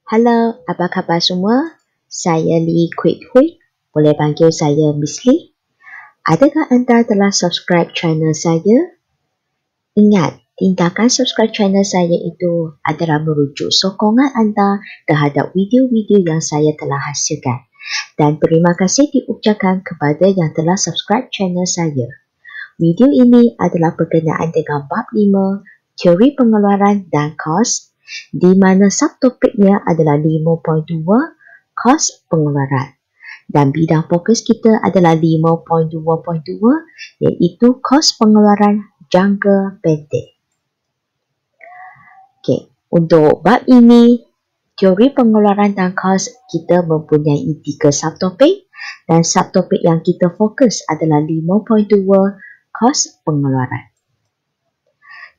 Halo, apa khabar semua? Saya Lee Kwek Hui. Boleh panggil saya Miss Lee. Adakah anda telah subscribe channel saya? Ingat, tindakan subscribe channel saya itu adalah merujuk sokongan anda terhadap video-video yang saya telah hasilkan. Dan terima kasih diucapkan kepada yang telah subscribe channel saya. Video ini adalah berkenaan dengan bab 5, teori pengeluaran dan kos, di mana subtopiknya adalah 5.2, kos pengeluaran. Dan bidang fokus kita adalah 5.2.2, iaitu kos pengeluaran jangka pendek. Okey, untuk bab ini, teori pengeluaran dan kos, kita mempunyai 3 subtopik, dan subtopik yang kita fokus adalah 5.2, kos pengeluaran.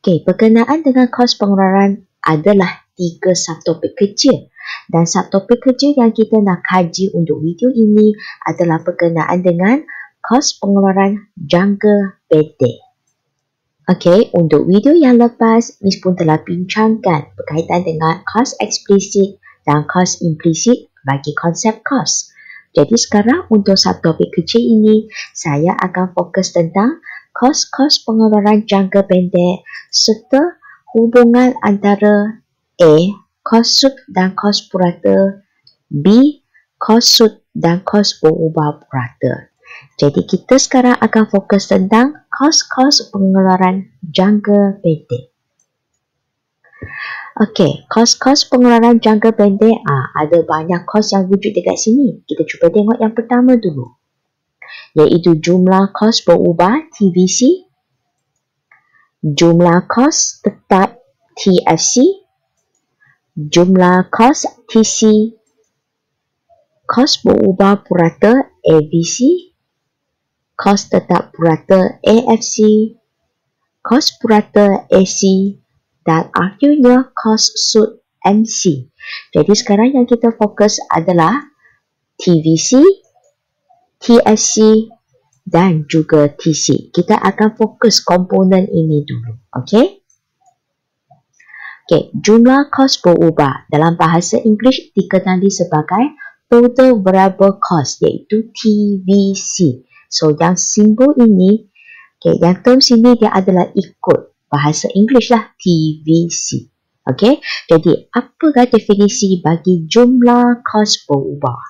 Okey, berkenaan dengan kos pengeluaran adalah 3 subtopik kecil, dan subtopik kecil yang kita nak kaji untuk video ini adalah berkenaan dengan kos pengeluaran jangka pendek. Okey, untuk video yang lepas, Miss pun telah bincangkan berkaitan dengan kos eksplisit dan kos implisit bagi konsep kos. Jadi sekarang untuk subtopik kecil ini, saya akan fokus tentang kos-kos pengeluaran jangka pendek serta hubungan antara A. Kos sud dan kos purata, B. Kos sud dan kos berubah purata. Jadi kita sekarang akan fokus tentang kos-kos pengeluaran jangka pendek. Okey, kos-kos pengeluaran jangka pendek, ada banyak kos yang wujud dekat sini. Kita cuba tengok yang pertama dulu, iaitu jumlah kos berubah TVC, jumlah kos tetap TFC, jumlah kos TC, kos berubah purata AVC, kos tetap purata AFC, kos purata AC, dan akhirnya kos sud MC. Jadi sekarang yang kita fokus adalah TVC, TFC dan juga TC. Kita akan fokus komponen ini dulu. Okey? Okey, jumlah kos berubah dalam bahasa Inggeris dikenali sebagai total variable cost, iaitu TVC. So yang simbol ini, yang term sini dia adalah ikut bahasa Inggeris lah, TVC. Okey, jadi apakah definisi bagi jumlah kos berubah?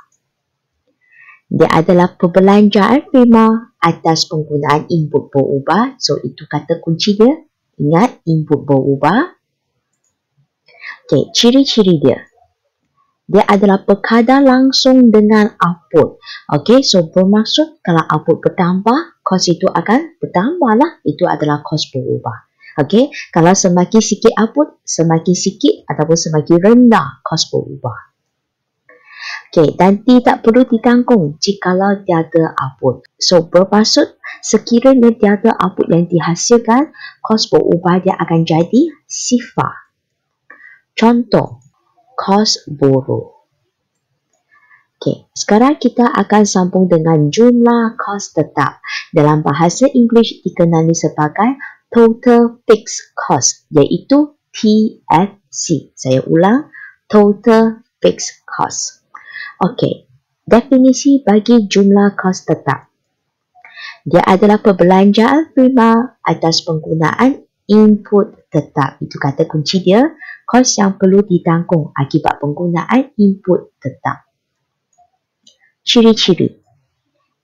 Dia adalah perbelanjaan firma atas penggunaan input berubah. So itu kata kunci dia. Ingat, input berubah. Okey, ciri-ciri dia. Dia adalah berkadar langsung dengan output. Okey, so bermaksud kalau output bertambah, kos itu akan bertambah lah. Itu adalah kos berubah. Okey, kalau semakin sikit output, semakin sikit ataupun semakin rendah kos berubah. Okey, dan tidak perlu ditanggung jikalau tiada output. So bermaksud sekiranya tiada output yang dihasilkan, kos berubah dia akan jadi sifar. Contoh, kos buruh. Okey, sekarang kita akan sambung dengan jumlah kos tetap. Dalam bahasa Inggeris dikenali sebagai total fixed cost, iaitu TFC. Saya ulang, total fixed cost. Okey, definisi bagi jumlah kos tetap. Dia adalah perbelanjaan firma atas penggunaan input tetap. Itu kata kunci dia, kos yang perlu ditanggung akibat penggunaan input tetap. Ciri-ciri.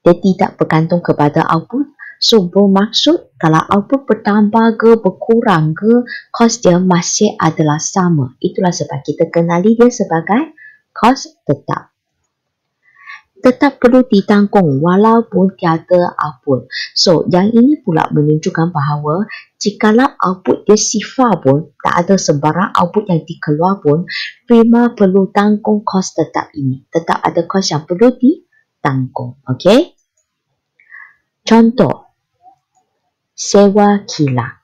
Dia tidak bergantung kepada output. So bermaksud kalau output bertambah ke berkurang ke, kos dia masih adalah sama. Itulah sebab kita kenali dia sebagai kos tetap. Tetap perlu ditanggung walaupun tiada output. So yang ini pula menunjukkan bahawa jikalau output dia sifar pun, tak ada sebarang output yang dikeluar pun, firma perlu tanggung kos tetap ini. Tetap ada kos yang perlu ditanggung. Okey? Contoh, sewa kilang.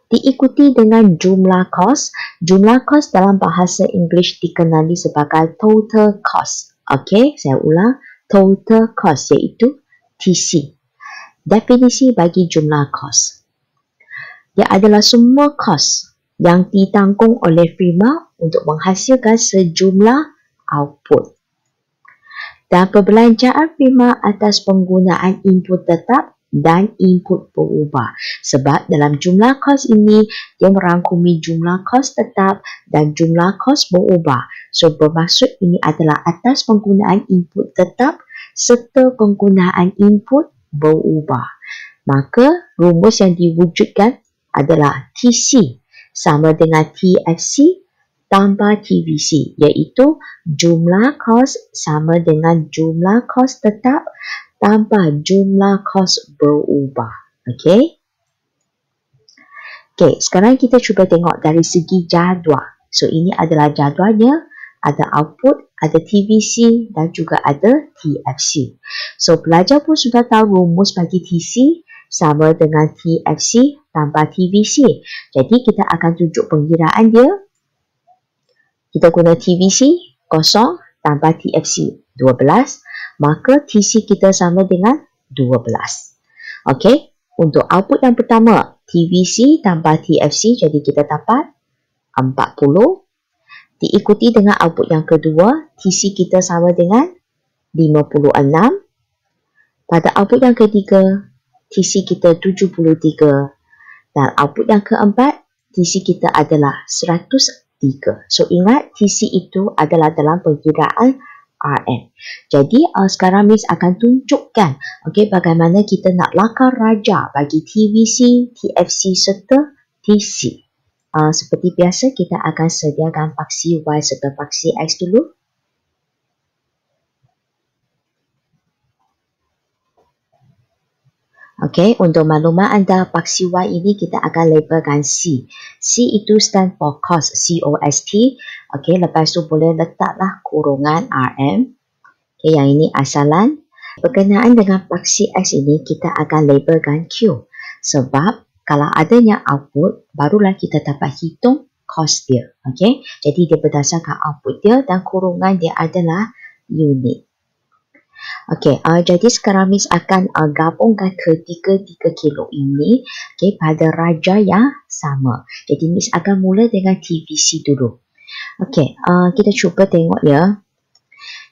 Diikuti dengan jumlah kos. Jumlah kos dalam bahasa Inggeris dikenali sebagai total cost. Okey, saya ulang, total cost iaitu TC. Definisi bagi jumlah kos. Dia adalah semua kos yang ditanggung oleh firma untuk menghasilkan sejumlah output. Dan perbelanjaan firma atas penggunaan input tetap dan input berubah. Sebab dalam jumlah kos ini, dia merangkumi jumlah kos tetap dan jumlah kos berubah. So, bermaksud ini adalah atas penggunaan input tetap serta penggunaan input berubah. Maka, rumus yang diwujudkan adalah TC sama dengan TFC tambah TVC, iaitu jumlah kos sama dengan jumlah kos tetap tambah jumlah kos berubah. Okey? Okey, sekarang kita cuba tengok dari segi jadual. So, ini adalah jadualnya. Ada output, ada TVC dan juga ada TFC. So, pelajar pun sudah tahu rumus bagi TC sama dengan TFC tambah TVC. Jadi, kita akan tunjuk pengiraan dia. Kita guna TVC 0 tambah TFC 12, maka TC kita sama dengan 12. Okey, untuk output yang pertama, TVC tambah TFC, jadi kita dapat 40. Diikuti dengan output yang kedua, TC kita sama dengan 56. Pada output yang ketiga, TC kita 73. Dan output yang keempat, TC kita adalah 103. So, ingat TC itu adalah dalam perkiraan RM. Jadi, sekarang Miss akan tunjukkan bagaimana kita nak lakar raja bagi TVC, TFC serta TC. Seperti biasa, kita akan sediakan paksi Y serta paksi X dulu. Okey, untuk maklumat anda, paksi Y ini kita akan labelkan C. C itu stand for cost, C-O-S-T. Okey, lepas tu boleh letaklah kurungan RM. Okey, yang ini asalan. Berkenaan dengan paksi X ini, kita akan labelkan Q. Sebab kalau adanya output, barulah kita dapat hitung cost dia. Okey, jadi dia berdasarkan output dia dan kurungan dia adalah unit. Okey, jadi sekarang Miss akan gabungkan ketiga-tiga kilo ini pada raja yang sama. Jadi Miss akan mula dengan TVC dulu. Okey, kita cuba tengok ya.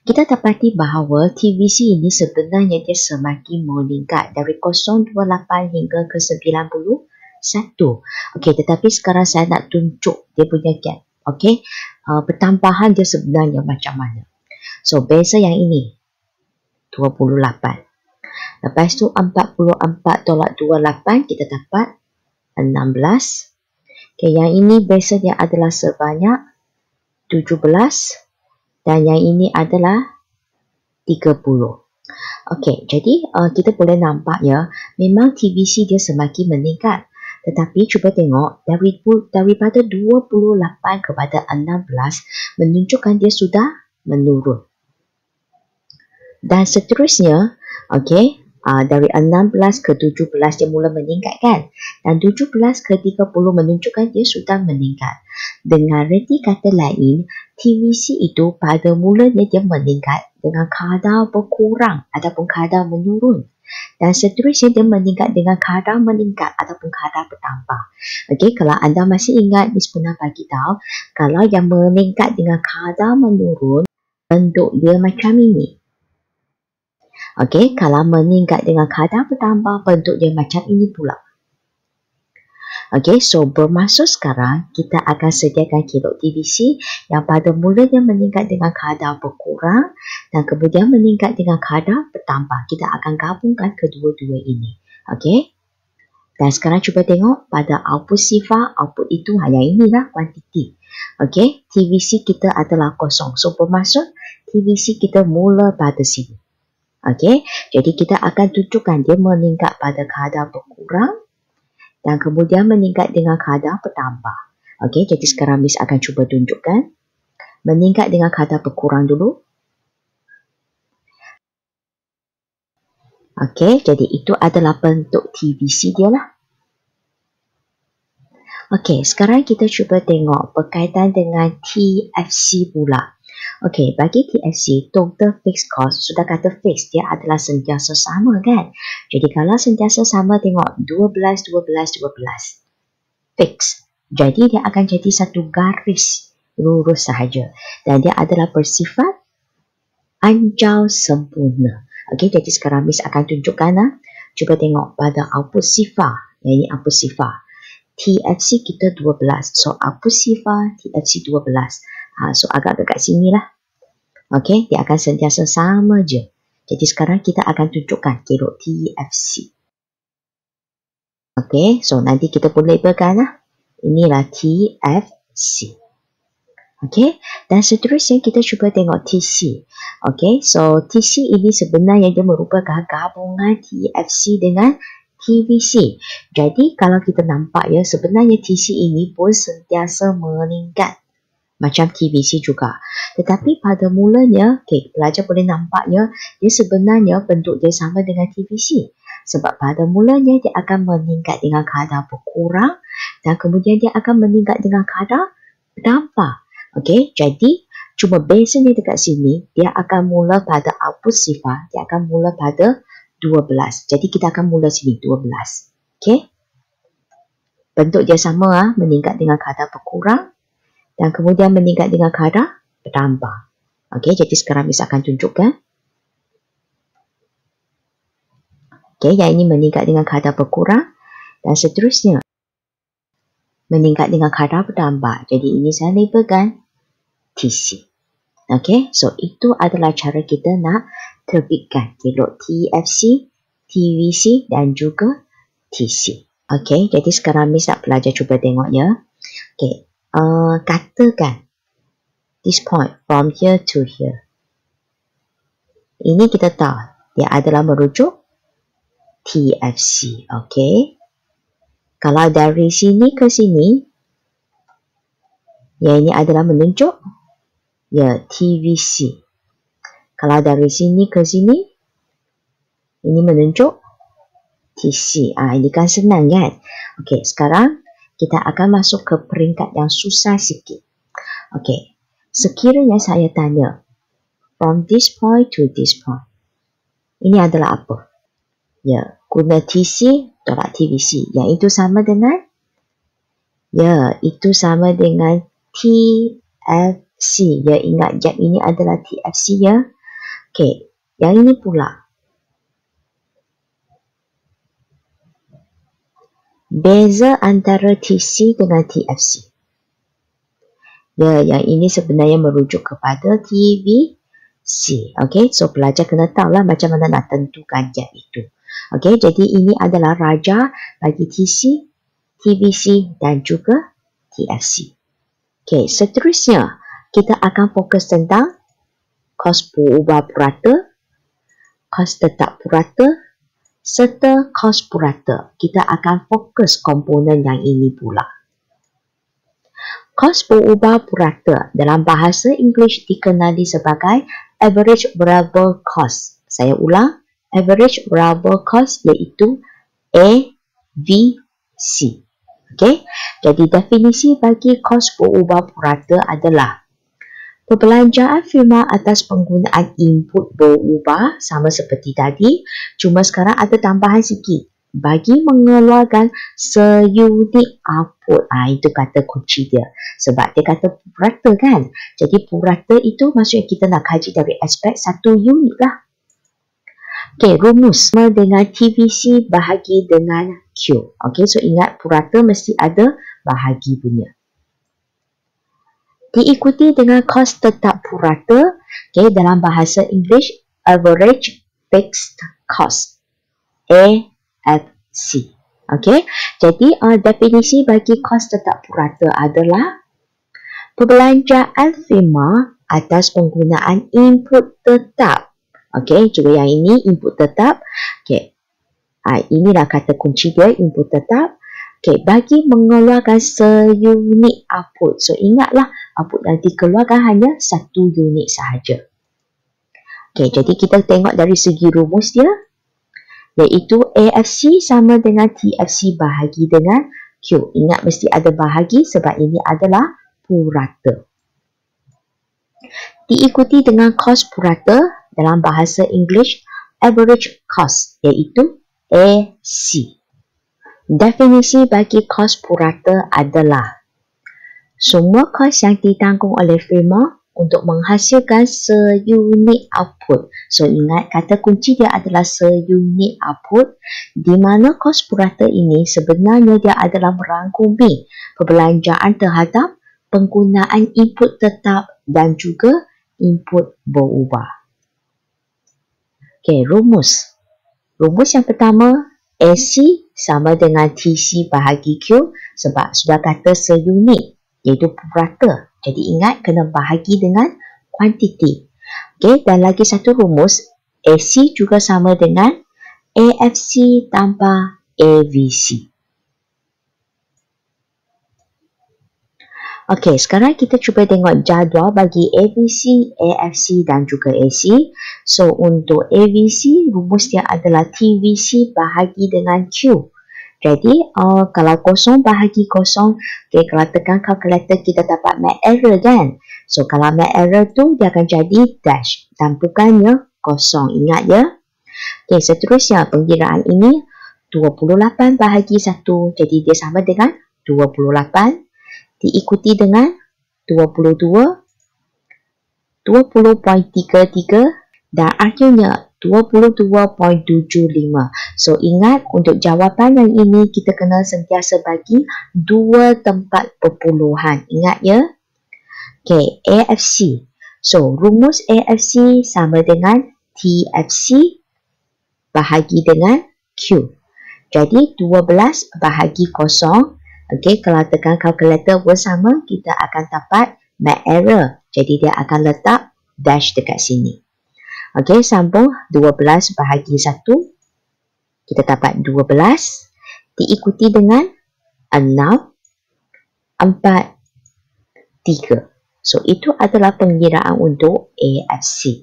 Kita dapati bahawa TVC ini sebenarnya dia semakin meningkat dari 0.28 hingga ke 91. Okey, tetapi sekarang saya nak tunjuk dia punya gap. Okey, pertambahan dia sebenarnya macam mana. So, beza yang ini 28. Lepas tu 44.28 kita dapat 16. Okay, yang ini beza dia adalah sebanyak 17 dan yang ini adalah 30. Okey, jadi kita boleh nampak ya, memang TVC dia semakin meningkat. Tetapi cuba tengok daripada 28 kepada 16 menunjukkan dia sudah menurun. Dan seterusnya, okey, dari 16 ke 17 dia mula meningkat kan? Dan 17 ke 30 menunjukkan dia sudah meningkat. Dengan reti kata lain, TVC itu pada mulanya dia meningkat dengan kadar berkurang ataupun kadar menurun. Dan seterusnya dia meningkat dengan kadar meningkat ataupun kadar bertambah. Okey, kalau anda masih ingat, Miss pernah bagi tahu, kalau yang meningkat dengan kadar menurun, bentuk dia macam ini. Okey, kalau meningkat dengan kadar bertambah, bentuk dia macam ini pula. Okey, so bermaksud sekarang kita akan sediakan kilo TVC yang pada mulanya meningkat dengan kadar berkurang dan kemudian meningkat dengan kadar bertambah. Kita akan gabungkan kedua-dua ini. Okey. Dan sekarang cuba tengok pada output sifar, output itu hanya inilah kuantiti. Okey, TVC kita adalah kosong. So bermaksud TVC kita mula pada sini. Okey, jadi kita akan tunjukkan dia meningkat pada kadar berkurang dan kemudian meningkat dengan kadar bertambah. Okey, jadi sekarang Miss akan cuba tunjukkan. Meningkat dengan kadar berkurang dulu. Okey, jadi itu adalah bentuk TVC dia lah. Okey, sekarang kita cuba tengok berkaitan dengan TFC pula. Okey, bagi TFC, total fixed cost, sudah kata fixed, dia adalah sentiasa sama kan? Jadi kalau sentiasa sama, tengok 12, 12, 12. Fixed. Jadi dia akan jadi satu garis lurus sahaja. Dan dia adalah bersifat anjau sempurna. Okey, jadi sekarang Miss akan tunjukkan. Cuba tengok pada output sifar. Yang ini output sifar. TFC kita 12. So, output sifar TFC 12. So, agak-agak kat sini lah. Okey, dia akan sentiasa sama je. Jadi sekarang kita akan tunjukkan kelok TFC. Okey, so nanti kita pun labelkan lah. Inilah TFC. Okey, dan seterusnya kita cuba tengok TC. Okey, so TC ini sebenarnya dia merupakan gabungan TFC dengan TVC. Jadi kalau kita nampak ya, sebenarnya TC ini pun sentiasa meningkat macam TVC juga. Tetapi pada mulanya, okay, pelajar boleh nampaknya dia sebenarnya bentuk dia sama dengan TVC. Sebab pada mulanya dia akan meningkat dengan kadar berkurang dan kemudian dia akan meningkat dengan kadar bertambah. Okey, jadi cuma bezanya dekat sini, dia akan mula pada output sifar, dia akan mula pada 12. Jadi kita akan mula sini 12. Okey. Bentuk dia sama, meningkat dengan kadar berkurang dan kemudian meningkat dengan kadar bertambah. Okey, jadi sekarang Miss akan tunjukkan. Okey, yang ini meningkat dengan kadar berkurang dan seterusnya meningkat dengan kadar bertambah. Jadi ini saya labelkan TC. Okey, so itu adalah cara kita nak terbitkan kelok TFC, TVC dan juga TC. Okey, jadi sekarang Miss nak pelajar cuba tengok ya. Okey, katakan this point from here to here. Ini kita tahu dia adalah merujuk TFC. Okey. Kalau dari sini ke sini, yang ini adalah menunjuk ya TVC. Kalau dari sini ke sini, ini menunjuk TC. Ini kan senang kan? Okey, sekarang kita akan masuk ke peringkat yang susah sikit. Okey, sekiranya saya tanya from this point to this point, ini adalah apa? Ya, guna TC tolak TVC. Yang itu sama dengan? Ya, itu sama dengan TFC. Ya, ingat jap ini adalah TFC ya. Okey, yang ini pula. Beza antara TC dengan TFC. Ya, yang ini sebenarnya merujuk kepada TVC. Okey, so pelajar kena tahulah macam mana nak tentukan gap itu. Okey, jadi ini adalah raja bagi TC, TVC dan juga TFC. Okey, seterusnya kita akan fokus tentang kos berubah purata, kos tetap purata serta kos purata. Kita akan fokus komponen yang ini pula. Kos berubah purata dalam bahasa Inggeris dikenali sebagai average variable cost. Saya ulang, average variable cost iaitu AVC. Okey, jadi definisi bagi kos berubah purata adalah perbelanjaan firma atas penggunaan input berubah sama seperti tadi, cuma sekarang ada tambahan sikit. Bagi mengeluarkan seunit output. Itu kata kunci dia. Sebab dia kata purata kan. Jadi purata itu maksudnya kita nak kaji dari aspek satu unit lah. Okey, rumus sama dengan TVC bahagi dengan Q. Okey, so ingat purata mesti ada bahagi punya. Diikuti dengan kos tetap purata, okay, dalam bahasa Inggeris average fixed cost, AFC. Okay, jadi definisi bagi kos tetap purata adalah perbelanjaan firma atas penggunaan input tetap. Okay, juga yang ini input tetap. Okay, inilah kata kunci dia, input tetap. Okay, bagi mengeluarkan seunit output. So ingatlah, output yang dikeluarkan hanya satu unit sahaja. Okay, jadi kita tengok dari segi rumus dia, iaitu AFC sama dengan TFC bahagi dengan Q. Ingat mesti ada bahagi sebab ini adalah purata. Diikuti dengan kos purata dalam bahasa Inggeris average cost, iaitu AC. Definisi bagi kos purata adalah semua kos yang ditanggung oleh firma untuk menghasilkan seunit output. So ingat kata kunci dia adalah seunit output, di mana kos purata ini sebenarnya dia adalah merangkumi perbelanjaan terhadap penggunaan input tetap dan juga input berubah. Okey, rumus. Rumus yang pertama, AC sama dengan TC bahagi Q sebab sudah kata seunit, iaitu purata. Jadi ingat kena bahagi dengan kuantiti. Okey, dan lagi satu rumus, AC juga sama dengan AFC tambah AVC. Okey, sekarang kita cuba tengok jadual bagi AVC, AFC dan juga AC. So, untuk AVC, rumus dia adalah TVC bahagi dengan Q. Jadi, kalau kosong bahagi kosong, okay, kalau tekan kalkulator kita dapat mat error kan? So, kalau mat error tu dia akan jadi dash dan bukannya kosong. Ingat ya? Okay, seterusnya pengiraan ini 28 bahagi 1. Jadi, dia sama dengan 28. Diikuti dengan 22, 20.33 dan akhirnya 22.75. So ingat untuk jawapan yang ini kita kena sentiasa bagi 2 tempat perpuluhan. Ingat ya. Okay, AFC. So rumus AFC sama dengan TFC bahagi dengan Q. Jadi 12 bahagi 0. Okey, kalau tekan kalkulator pun sama, kita akan dapat mat error. Jadi dia akan letak dash dekat sini. Okey, sambung 12 bahagi 1. Kita dapat 12. Diikuti dengan 6, 4, 3. So, itu adalah pengiraan untuk AFC.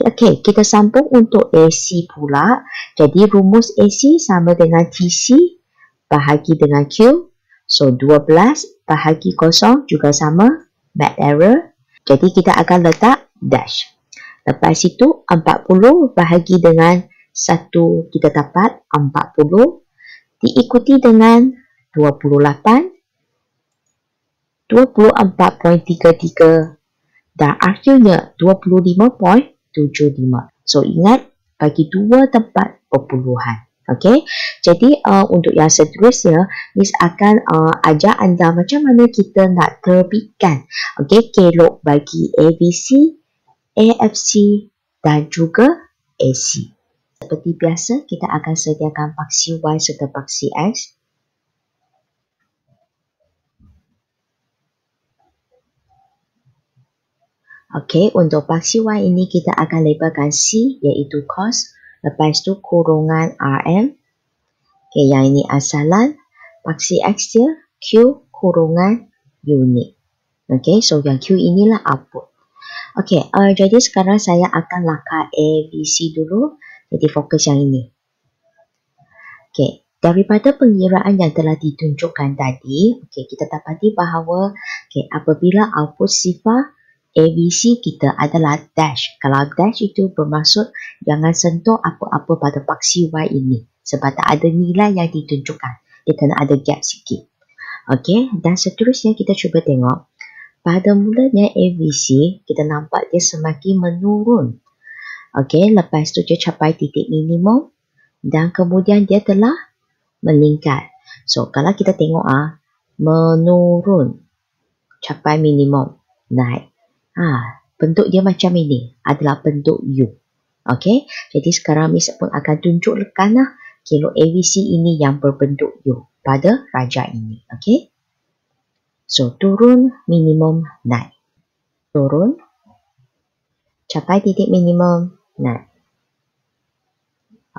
Okey, kita sambung untuk AC pula. Jadi, rumus AC sama dengan TC bahagi dengan Q. So, 12 bahagi 0 juga sama, mat error. Jadi, kita akan letak dash. Lepas itu, 40 bahagi dengan 1, kita dapat 40. Diikuti dengan 28, 24.33 dan akhirnya 25.75. So, ingat bagi 2 tempat perpuluhan. Okey, jadi untuk yang seterusnya, Miss akan ajar anda macam mana kita nak terbitkan kelok bagi AVC, AFC dan juga AC. Seperti biasa, kita akan sediakan paksi Y serta paksi X. Okey, untuk paksi Y ini kita akan labelkan C iaitu cos. Lepas tu kurungan RM. Okay, yang ini asalan. Paksi X dia Q kurungan unit. Okay, so yang Q inilah output. Okay, jadi sekarang saya akan lakar ABC dulu. Jadi fokus yang ini. Okay, daripada pengiraan yang telah ditunjukkan tadi, okay, kita dapati bahawa apabila output sifar ABC kita adalah dash. Kalau dash itu bermaksud jangan sentuh apa-apa pada paksi Y ini. Sebab tak ada nilai yang ditunjukkan. Dia kena ada gap sikit. Okey, dan seterusnya kita cuba tengok. Pada mulanya ABC, kita nampak dia semakin menurun. Okey, lepas tu dia capai titik minimum. Dan kemudian dia telah meningkat. So, kalau kita tengok menurun. Capai minimum. Naik. Bentuk dia macam ini adalah bentuk U. Okey, jadi sekarang Miss pun akan tunjukkan kelok AVC ini yang berbentuk U pada rajah ini. Okey, so turun, minimum, naik. Turun, capai titik minimum, naik.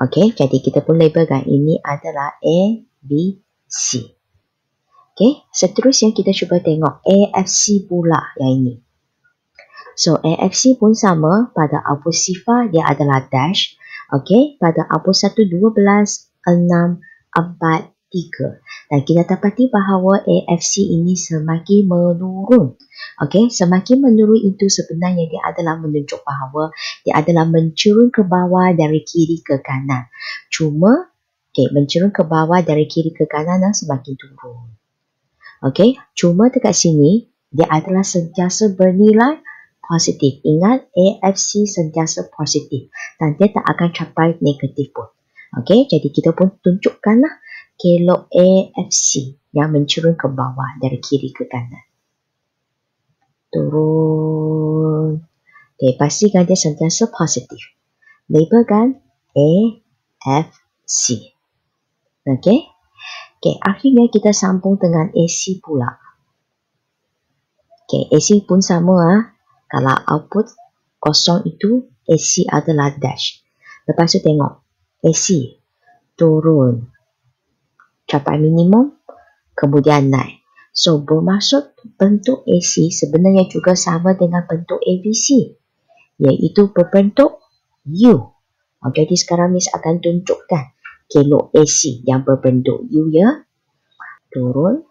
Okey, jadi kita pun labelkan ini adalah ABC. Okey, seterusnya kita cuba tengok AFC pula yang ini. So, AFC pun sama pada output sifar dia adalah dash. Okey, pada output 1, 12, 6, 4, 3. Dan kita dapati bahawa AFC ini semakin menurun. Okey, semakin menurun itu sebenarnya dia adalah menunjuk bahawa dia adalah mencurun ke bawah dari kiri ke kanan. Cuma, mencurun ke bawah dari kiri ke kanan dan semakin turun. Okey, cuma dekat sini dia adalah sentiasa bernilai positif. Ingat, AFC sentiasa positif dan dia tak akan capai negatif pun. Okey, jadi kita pun tunjukkanlah kelok AFC yang mencurun ke bawah dari kiri ke kanan. Turun. Okey, pastikan dia sentiasa positif. Labelkan AFC. Okey. Okey, akhirnya kita sambung dengan AC pula. Okey, AC pun sama. Kalau output kosong itu, AC adalah dash. Lepas tu tengok. AC turun. Capai minimum, kemudian naik. So, bermaksud bentuk AC sebenarnya juga sama dengan bentuk ABC. Iaitu berbentuk U. Jadi sekarang Miss akan tunjukkan kelok AC yang berbentuk U ya. Turun.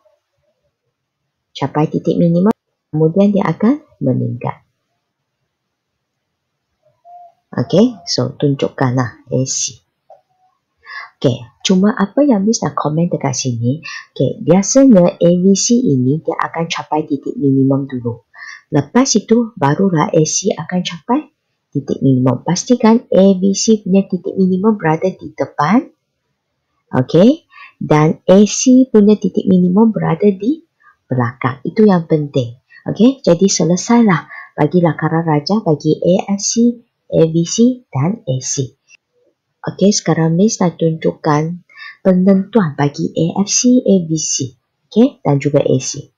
Capai titik minimum. Kemudian dia akan meningkat. Okey, so tunjukkanlah AC. Okey, cuma apa yang Miss nak komen dekat sini, okey, biasanya ABC ini dia akan capai titik minimum dulu. Lepas itu barulah AC akan capai titik minimum. Pastikan ABC punya titik minimum berada di depan. Okey, dan AC punya titik minimum berada di belakang. Itu yang penting. Okey, jadi selesailah bagi lakaran raja bagi AFC, ABC dan AC. Okey, sekarang Miss nak tunjukkan penentuan bagi AFC, ABC. Okey, dan juga AC.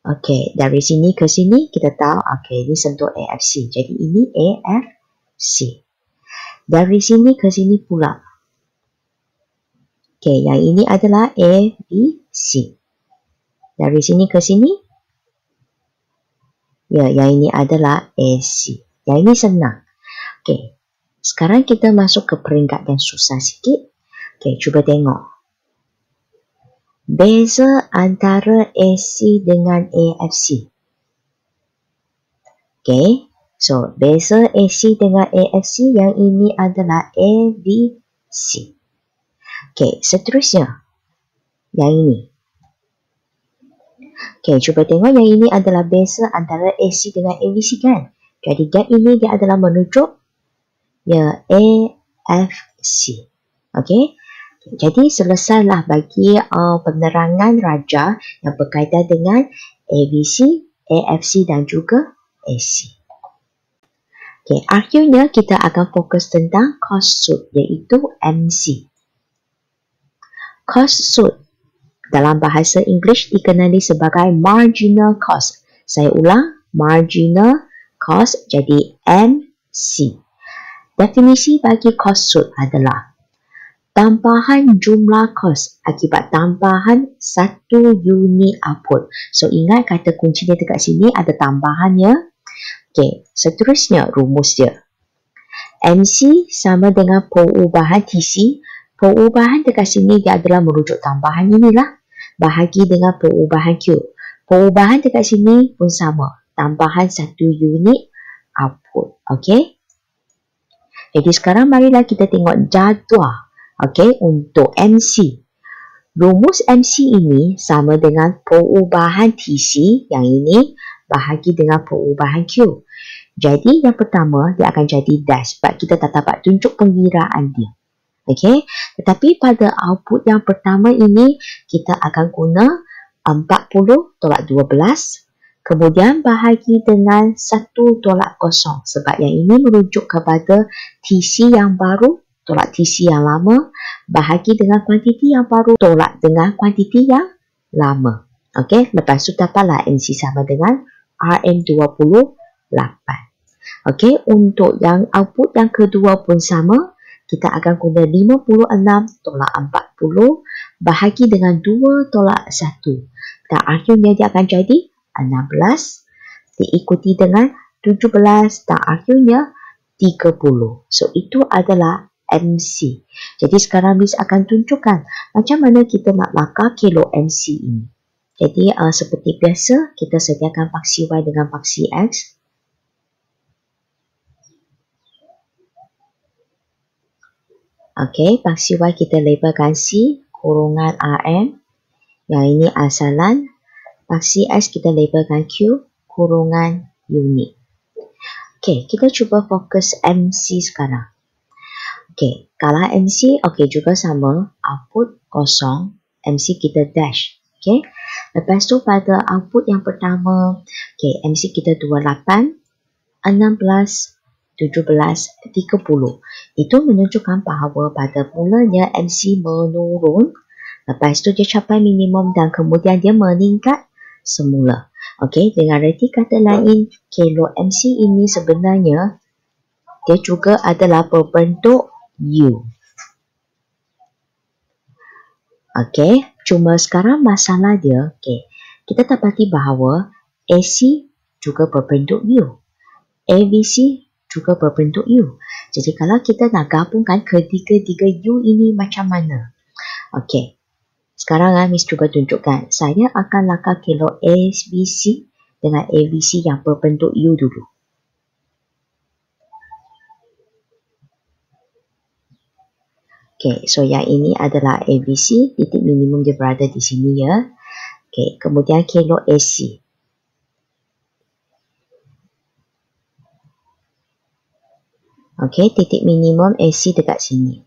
Okey, dari sini ke sini kita tahu, okey, ini sentuh AFC. Jadi ini AFC. Dari sini ke sini pula. Okey, yang ini adalah ABC. Dari sini ke sini. Ya, yang ini adalah AC. Yang ini senang. Okey, sekarang kita masuk ke peringkat yang susah sikit. Okey, cuba tengok. Beza antara AC dengan AFC. Okey, so beza AC dengan AFC yang ini adalah ABC. Okey, seterusnya. Yang ini. Okey, cuba tengok yang ini adalah beza antara AC dengan ABC kan? Jadi gap ini dia adalah menunjuk ya AFC. Okey. Jadi selesailah bagi penerangan raja yang berkaitan dengan ABC, AFC dan juga AC. Okey, akhirnya kita akan fokus tentang cost suit iaitu MC. Cost suit dalam bahasa Inggeris dikenali sebagai marginal cost. Saya ulang, marginal cost jadi MC. Definisi bagi cost suit adalah tambahan jumlah kos akibat tambahan satu unit output. So, ingat kata kunci dia dekat sini ada tambahannya. Okey, seterusnya rumus dia. MC sama dengan perubahan TC. Perubahan dekat sini dia adalah merujuk tambahan inilah. Bahagi dengan perubahan Q. Perubahan dekat sini pun sama. Tambahan satu unit output. Okey. Jadi sekarang marilah kita tengok jadual. Okey, untuk MC. Rumus MC ini sama dengan perubahan TC, yang ini bahagi dengan perubahan Q. Jadi yang pertama dia akan jadi dash sebab kita tak dapat tunjuk pengiraan dia. Okey, tetapi pada output yang pertama ini kita akan guna 40 tolak 12. Kemudian bahagi dengan 1 tolak 0 sebab yang ini merujuk kepada TC yang baru tolak TC yang lama, bahagi dengan kuantiti yang baru tolak dengan kuantiti yang lama. Okey, lepas tu dapatlah MC sama dengan RM28. Okey, untuk yang output yang kedua pun sama, kita akan guna 56 tolak 40 bahagi dengan 2 tolak 1. Dan akhirnya dia akan jadi 16 diikuti dengan 17 dan akhirnya 30. So, itu adalah MC. Jadi sekarang Miss akan tunjukkan macam mana kita nak lakar kilo MC ini. Jadi seperti biasa, kita sediakan paksi Y dengan paksi X. Okey, paksi Y kita labelkan C kurungan RM. Yang ini asalan. Paksi S kita labelkan Q kurungan unit. Okey, kita cuba fokus MC sekarang. Okey, kalau MC, okey juga sama. Output kosong. MC kita dash. Okey. Lepas tu pada output yang pertama, okey, MC kita 28, 16, 17, 30. Itu menunjukkan bahawa pada mulanya MC menurun. Lepas tu dia capai minimum dan kemudian dia meningkat semula. Okey, dengan reti kata lain, kilo MC ini sebenarnya dia juga adalah berbentuk U. Okey, cuma sekarang masalah dia, okey, kita dapati bahawa AC juga berbentuk U. ABC juga berbentuk U. Jadi kalau kita nak gabungkan ketiga-tiga U ini macam mana? Okey. Sekarang Miss cuba tunjukkan. Saya akan lakar kilo ABC dengan ABC yang berbentuk U dulu. Okay, so yang ini adalah ABC. Titik minimum dia berada di sini ya. Okay, kemudian kilo AC. Okay, titik minimum AC dekat sini.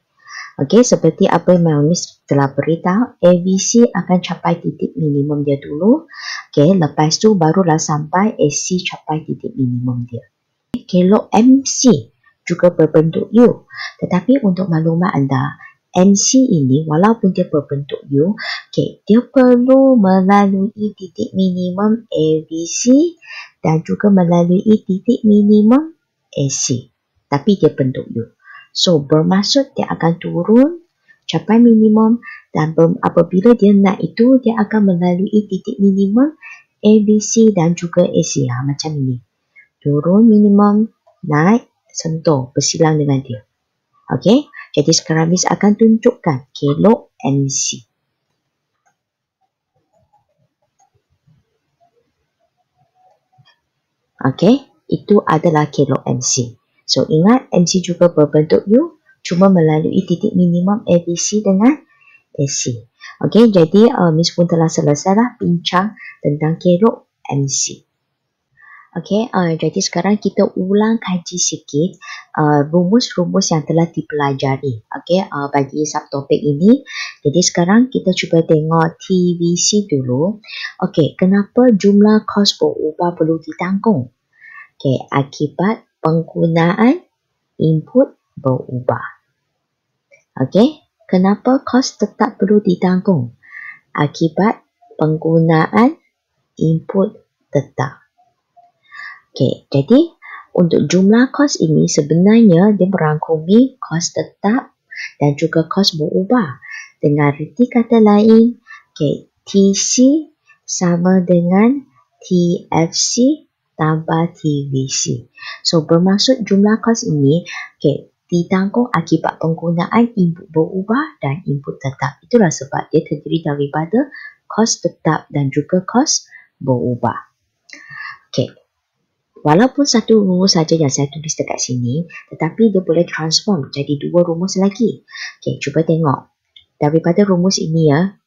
Okey, seperti apa yang Miss telah beritahu, ABC akan capai titik minimum dia dulu. Okey, lepas tu barulah sampai AC capai titik minimum dia. Kilo MC juga berbentuk U. Tetapi untuk maklumat anda, MC ini walaupun dia berbentuk U, okey, dia perlu melalui titik minimum ABC dan juga melalui titik minimum AC. Tapi dia bentuk U. So, bermaksud dia akan turun, capai minimum dan apabila dia naik itu, dia akan melalui titik minimum ABC dan juga AC. Macam ini. Turun minimum, naik, sentuh, bersilang dengan dia. Okey, jadi sekarang Miss akan tunjukkan kilo MC. Okey, itu adalah kilo MC. So, ingat MC juga berbentuk U, cuma melalui titik minimum ABC dengan AC. Okey, jadi Miss pun telah selesai lah bincang tentang kilo MC. Okey, jadi sekarang kita ulang kaji sikit rumus-rumus yang telah dipelajari. Okey, bagi subtopik ini. Jadi sekarang kita cuba tengok TVC dulu. Okey, kenapa jumlah kos berubah perlu ditanggung? Okey, akibat penggunaan input berubah. Okey, kenapa kos tetap perlu ditanggung? Akibat penggunaan input tetap. Okey, jadi untuk jumlah kos ini sebenarnya dia merangkumi kos tetap dan juga kos berubah. Dengan reti kata lain, okey, TC sama dengan TFC tambah TVC. So, bermaksud jumlah kos ini ditanggung akibat penggunaan input berubah dan input tetap. Itulah sebab dia terdiri daripada kos tetap dan juga kos berubah. Okey. Walaupun satu rumus saja yang saya tulis dekat sini, tetapi dia boleh transform jadi dua rumus lagi. Okey, cuba tengok. Daripada rumus ini ya.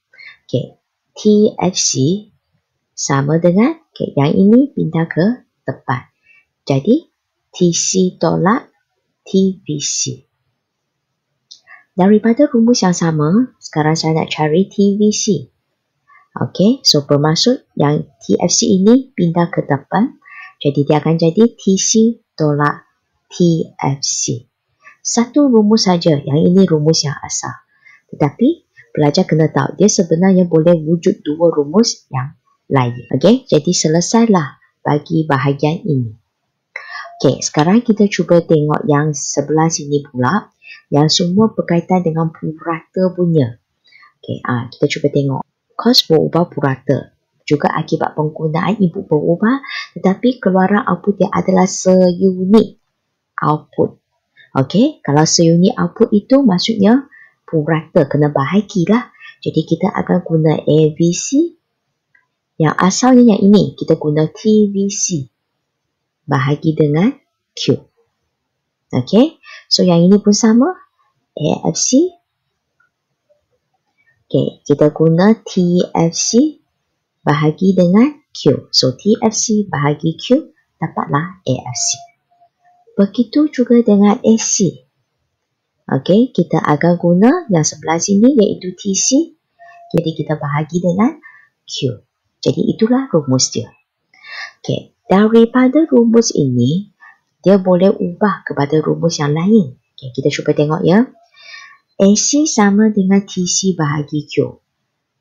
Okey. TFC sama dengan yang ini pindah ke depan. Jadi TC tolak TVC. Daripada rumus yang sama, sekarang saya nak cari TVC. Okey, so bermaksud yang TFC ini pindah ke depan. Jadi dia akan jadi TC tolak TFC. Satu rumus saja, yang ini rumus yang asal. Tetapi pelajar kena tahu dia sebenarnya boleh wujud dua rumus yang lain. Okey, jadi selesailah bagi bahagian ini. Okey, sekarang kita cuba tengok yang sebelah sini pula. Yang semua berkaitan dengan purata punya. Okey, kita cuba tengok. Kos berubah purata. Juga akibat penggunaan input berubah, tetapi keluaran output dia adalah seunit output. Okey, kalau seunit output itu maksudnya purata, kena bahagilah. Jadi kita akan guna ABC. Yang asalnya yang ini, kita guna TVC. Bahagi dengan Q. Okey, so yang ini pun sama. AFC. Okay, kita guna TFC bahagi dengan Q. So, TFC bahagi Q dapatlah AFC. Begitu juga dengan AC. Okay, kita akan guna yang sebelah sini iaitu TC. Jadi, kita bahagi dengan Q. Jadi, itulah rumus dia. Okay, daripada rumus ini, dia boleh ubah kepada rumus yang lain. Okay, kita cuba tengok ya. AC sama dengan TC bahagi Q.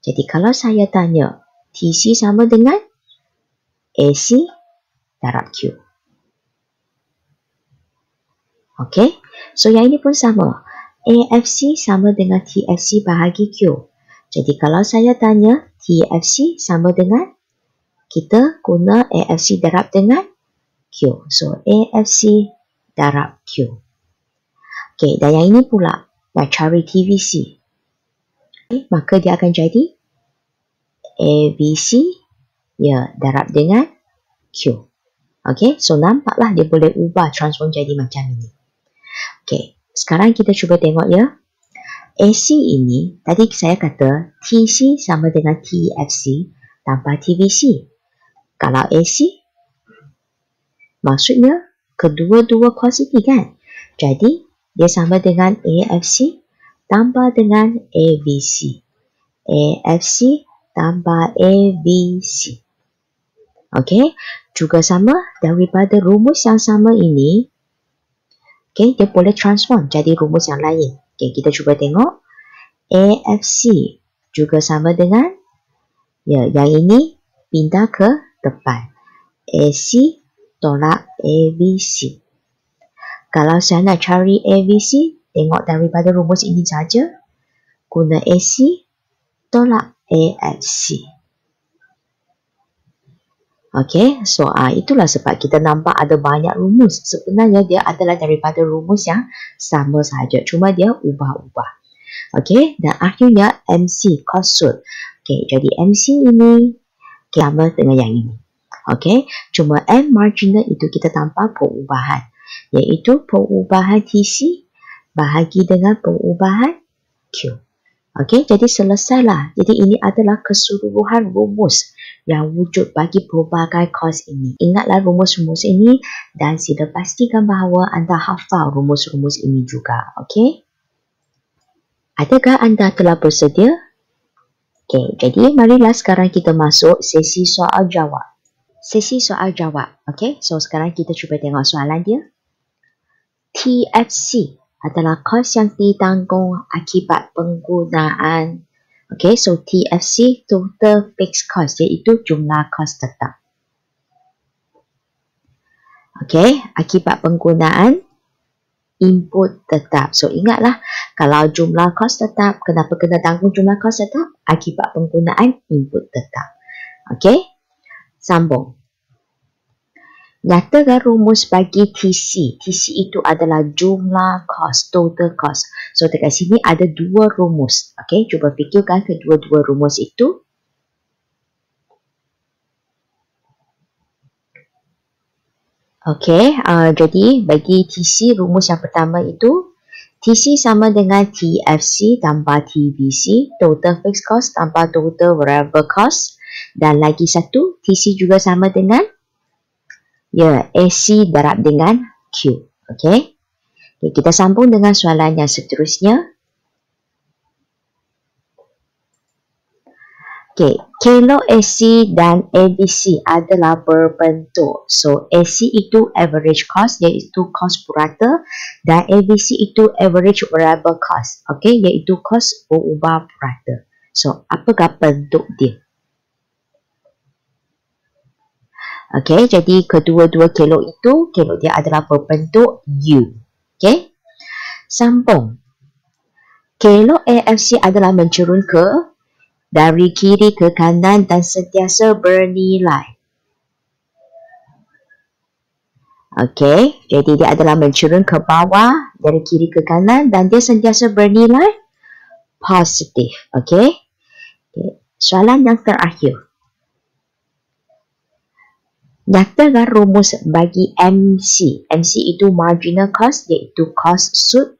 Jadi kalau saya tanya TC sama dengan AC darab Q. Okay, so yang ini pun sama. AFC sama dengan TFC bahagi Q. Jadi kalau saya tanya TFC sama dengan, kita guna AFC darab dengan Q. So AFC darab Q. Okay, dan yang ini pula nak cari TVC. Okay, maka dia akan jadi ABC ya darab dengan Q. Okay, so nampaklah dia boleh ubah transform jadi macam ini. Okay, sekarang kita cuba tengok ya. AC ini, tadi saya kata TC sama dengan TFC tanpa TVC. Kalau AC, maksudnya kedua-dua cos ini kan. Jadi, dia sama dengan AFC tambah dengan ABC. AFC tambah ABC. Okey, juga sama daripada rumus yang sama ini. Okey, dia boleh transform jadi rumus yang lain. Okey, kita cuba tengok. AFC juga sama dengan, ya, yang ini pindah ke depan. AC tolak ABC. Kalau saya nak cari ABC, tengok daripada rumus ini saja. Guna AC tolak AFC. Okey, so itulah sebab kita nampak ada banyak rumus. Sebenarnya dia adalah daripada rumus yang sama saja, cuma dia ubah-ubah. Okey, dan akhirnya MC cos sud. Okey, jadi MC ini sama dengan yang ini. Okey, cuma M marginal itu kita tanpa perubahan, iaitu perubahan TC bahagi dengan perubahan Q. Okey, jadi selesailah. Jadi ini adalah keseluruhan rumus yang wujud bagi pelbagai cos ini. Ingatlah rumus-rumus ini dan sila pastikan bahawa anda hafal rumus-rumus ini juga. Okey? Adakah anda telah bersedia? Okey, jadi marilah sekarang kita masuk sesi soal jawab. Sesi soal jawab. Okey, so sekarang kita cuba tengok soalan dia. TFC adalah kos yang ditanggung akibat penggunaan. Okay, so TFC, total fixed cost, iaitu jumlah kos tetap. Okay, akibat penggunaan input tetap. So ingatlah, kalau jumlah kos tetap, kenapa kena tanggung jumlah kos tetap? Akibat penggunaan input tetap. Okay, sambung. Nyatakan rumus bagi TC. TC itu adalah jumlah kos, total cost. So, dekat sini ada dua rumus. Okay, cuba fikirkan kedua-dua rumus itu. Okay, jadi bagi TC, rumus yang pertama itu, TC sama dengan TFC tambah TVC, total fixed cost tambah total variable cost. Dan lagi satu, TC juga sama dengan ya, AC darab dengan Q. Okey. Okay, kita sambung dengan soalan yang seterusnya. Okey, kalau AC dan ABC adalah berbentuk. So, AC itu average cost, iaitu cost purata, dan ABC itu average variable cost. Okey, iaitu cost berubah purata. So, apakah bentuk dia? Okey, jadi kedua-dua kelok itu, kelok dia adalah berbentuk U. Okey, sambung. Kelok AFC adalah mencurun ke dari kiri ke kanan dan sentiasa bernilai. Okey, jadi dia adalah mencurun ke bawah dari kiri ke kanan dan dia sentiasa bernilai positif. Okey, soalan yang terakhir. Nyatakan rumus bagi MC. MC itu marginal cost, iaitu cost sud.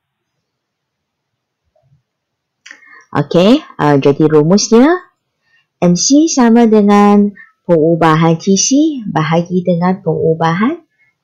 Okey, jadi rumusnya MC sama dengan pengubahan TC bahagi dengan pengubahan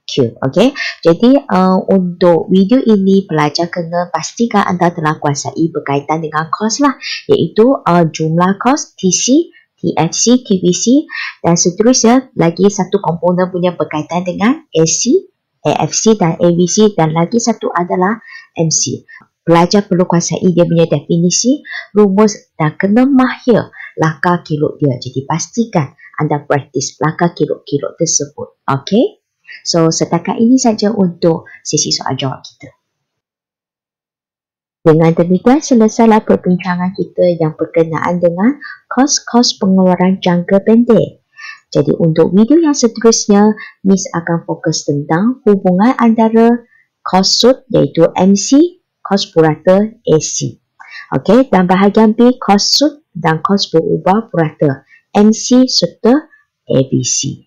Q. Okey, jadi untuk video ini pelajar kena pastikan anda telah kuasai berkaitan dengan kos lah, iaitu jumlah kos TC, TFC, TVC dan seterusnya. Lagi satu komponen punya berkaitan dengan AC, AFC dan AVC dan lagi satu adalah MC. Pelajar perlu kuasai dia punya definisi, rumus dan kena mahir langkah kilok dia. Jadi pastikan anda praktis langkah kilok-kilok tersebut. Okey? So, setakat ini saja untuk sesi soal jawab kita. Dengan demikian, selesailah perbincangan kita yang berkenaan dengan kos-kos pengeluaran jangka pendek. Jadi, untuk video yang seterusnya, Miss akan fokus tentang hubungan antara kos sud iaitu MC, kos purata AC. Okey, dan bahagian B, kos sud dan kos berubah purata MC serta ABC.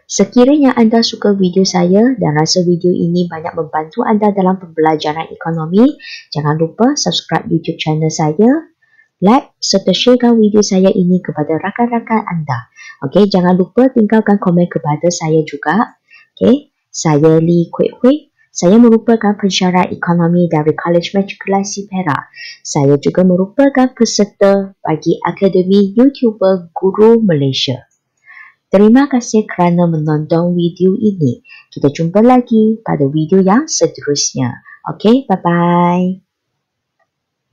Sekiranya anda suka video saya dan rasa video ini banyak membantu anda dalam pembelajaran ekonomi, jangan lupa subscribe YouTube channel saya, like serta sharekan video saya ini kepada rakan-rakan anda. Okey, jangan lupa tinggalkan komen kepada saya juga. Okey, saya Lee Kwek Hui. Saya merupakan pensyarah ekonomi dari College Matrikulasi Perak. Saya juga merupakan peserta bagi Akademi YouTuber Guru Malaysia. Terima kasih kerana menonton video ini. Kita jumpa lagi pada video yang seterusnya. Okey, bye-bye.